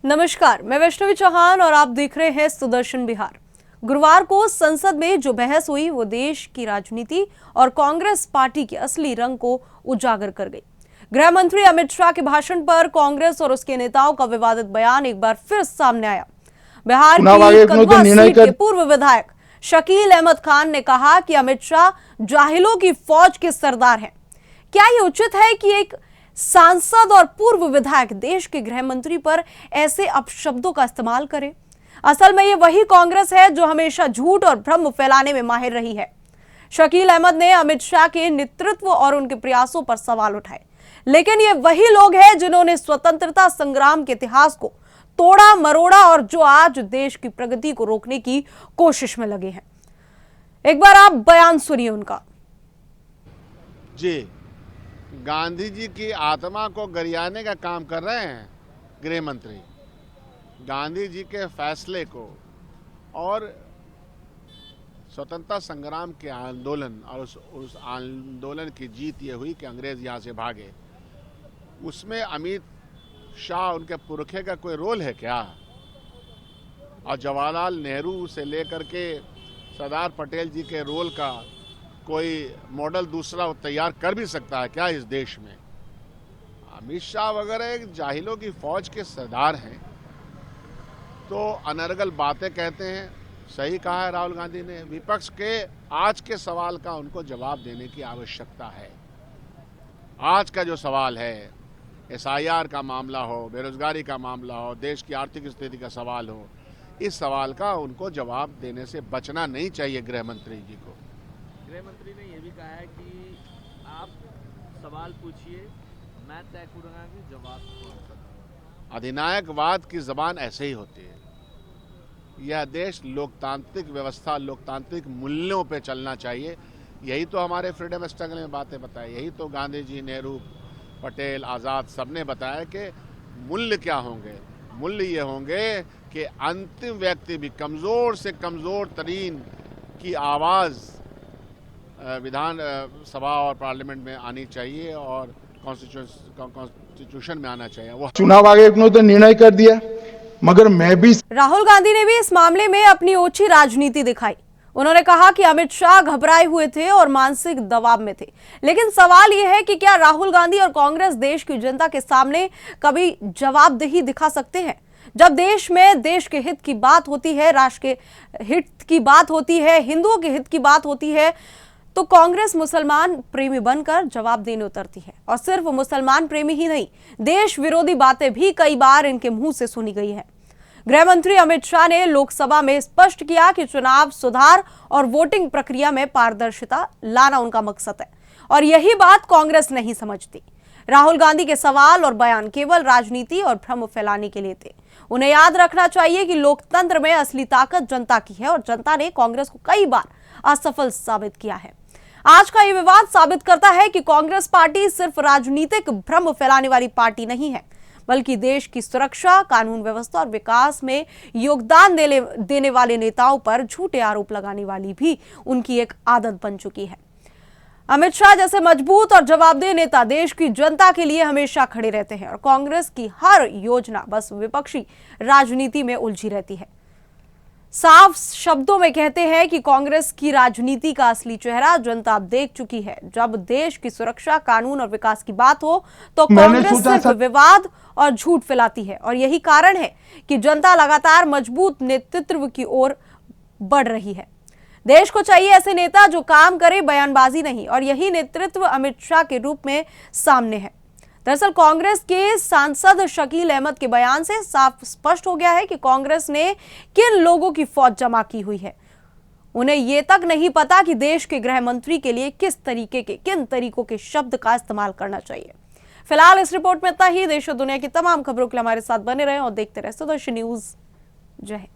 नमस्कार, मैं वैष्णवी चौहान और आप देख रहे हैं सुदर्शन बिहार। गुरुवार को संसद में जो बहस हुई वो देश की राजनीति और कांग्रेस पार्टी के असली रंग को उजागर कर गई। गृह मंत्री अमित शाह के भाषण पर कांग्रेस और उसके नेताओं का विवादित बयान एक बार फिर सामने आया। बिहार की कन्वा सीट के पूर्व विधायक शकील अहमद खान ने कहा कि अमित शाह जाहिलों की फौज के सरदार हैं। क्या ये उचित है कि एक सांसद और पूर्व विधायक देश के गृह मंत्री पर ऐसे अपशब्दों का इस्तेमाल करे? असल में ये वही कांग्रेस है जो हमेशा झूठ और भ्रम फैलाने में माहिर रही है। शकील अहमद ने अमित शाह के नेतृत्व और उनके प्रयासों पर सवाल उठाए, लेकिन ये वही लोग हैं जिन्होंने स्वतंत्रता संग्राम के इतिहास को तोड़ा मरोड़ा और जो आज देश की प्रगति को रोकने की कोशिश में लगे हैं। एक बार आप बयान सुनिए उनका। जी, गांधी जी की आत्मा को गरियाने का काम कर रहे हैं गृह मंत्री। गांधी जी के फैसले को और स्वतंत्रता संग्राम के आंदोलन और उस आंदोलन की जीत ये हुई कि अंग्रेज यहाँ से भागे, उसमें अमित शाह उनके पुरखे का कोई रोल है क्या? और जवाहरलाल नेहरू से लेकर के सरदार पटेल जी के रोल का कोई मॉडल दूसरा तैयार कर भी सकता है क्या इस देश में? अमित शाह वगैरह एक जाहिलों की फौज के सरदार हैं, तो अनर्गल बातें कहते हैं। सही कहा है राहुल गांधी ने। विपक्ष के आज के सवाल का उनको जवाब देने की आवश्यकता है। आज का जो सवाल है, SIR का मामला हो, बेरोजगारी का मामला हो, देश की आर्थिक स्थिति का सवाल हो, इस सवाल का उनको जवाब देने से बचना नहीं चाहिए गृह मंत्री जी को। गृह मंत्री ने यह भी कहा है कि आप सवाल पूछिए, मैं तय करूंगा कि जवाब कौन सा दूंगा। अधिनायकवाद की जबान ऐसे ही होती है। यह देश लोकतांत्रिक व्यवस्था, लोकतांत्रिक मूल्यों पे चलना चाहिए। यही तो हमारे फ्रीडम स्ट्रगल में बातें बताई, यही तो गांधी जी, नेहरू, पटेल, आज़ाद सबने बताया कि मूल्य क्या होंगे। मूल्य ये होंगे कि अंतिम व्यक्ति भी कमज़ोर से कमज़ोर तरीन की आवाज़ विधान सभा और पार्लियामेंट में आनी चाहिए और कॉन्स्टिट्यूशन में आना चाहिए। वो चुनाव आयोग ने तो निर्णय कर दिया, मगर मैं भी। राहुल गांधी ने भी इस मामले में अपनी ओछी राजनीति दिखाई। उन्होंने कहा कि अमित शाह घबराए हुए थे और मानसिक दबाव में थे, लेकिन सवाल यह है कि क्या राहुल गांधी और कांग्रेस देश की जनता के सामने कभी जवाबदेही दिखा सकते हैं? जब देश में देश के हित की बात होती है, राष्ट्र के हित की बात होती है, हिंदुओं के हित की बात होती है, तो कांग्रेस मुसलमान प्रेमी बनकर जवाब देने उतरती है। और सिर्फ मुसलमान प्रेमी ही नहीं, देश विरोधी बातें भी कई बार इनके मुंह से सुनी गई है। गृह मंत्री अमित शाह ने लोकसभा में स्पष्ट किया कि चुनाव सुधार और वोटिंग प्रक्रिया में पारदर्शिता लाना उनका मकसद है, और यही बात कांग्रेस नहीं समझती। राहुल गांधी के सवाल और बयान केवल राजनीति और भ्रम फैलाने के लिए थे। उन्हें याद रखना चाहिए कि लोकतंत्र में असली ताकत जनता की है और जनता ने कांग्रेस को कई बार असफल साबित किया है। आज का ये विवाद साबित करता है कि कांग्रेस पार्टी सिर्फ राजनीतिक भ्रम फैलाने वाली पार्टी नहीं है, बल्कि देश की सुरक्षा, कानून व्यवस्था और विकास में योगदान देने वाले नेताओं पर झूठे आरोप लगाने वाली भी उनकी एक आदत बन चुकी है। अमित शाह जैसे मजबूत और जवाबदेह नेता देश की जनता के लिए हमेशा खड़े रहते हैं, और कांग्रेस की हर योजना बस विपक्षी राजनीति में उलझी रहती है। साफ शब्दों में कहते हैं कि कांग्रेस की राजनीति का असली चेहरा जनता अब देख चुकी है। जब देश की सुरक्षा, कानून और विकास की बात हो तो कांग्रेस सिर्फ विवाद और झूठ फैलाती है, और यही कारण है कि जनता लगातार मजबूत नेतृत्व की ओर बढ़ रही है। देश को चाहिए ऐसे नेता जो काम करे, बयानबाजी नहीं, और यही नेतृत्व अमित शाह के रूप में सामने है। दरअसल कांग्रेस के सांसद शकील अहमद के बयान से साफ स्पष्ट हो गया है कि कांग्रेस ने किन लोगों की फौज जमा की हुई है। उन्हें यह तक नहीं पता कि देश के गृह मंत्री के लिए किन तरीकों के शब्द का इस्तेमाल करना चाहिए। फिलहाल इस रिपोर्ट में इतना ही। देश और दुनिया की तमाम खबरों के लिए हमारे साथ बने रहें और देखते रहे सुदर्शन न्यूज। जय हिंद।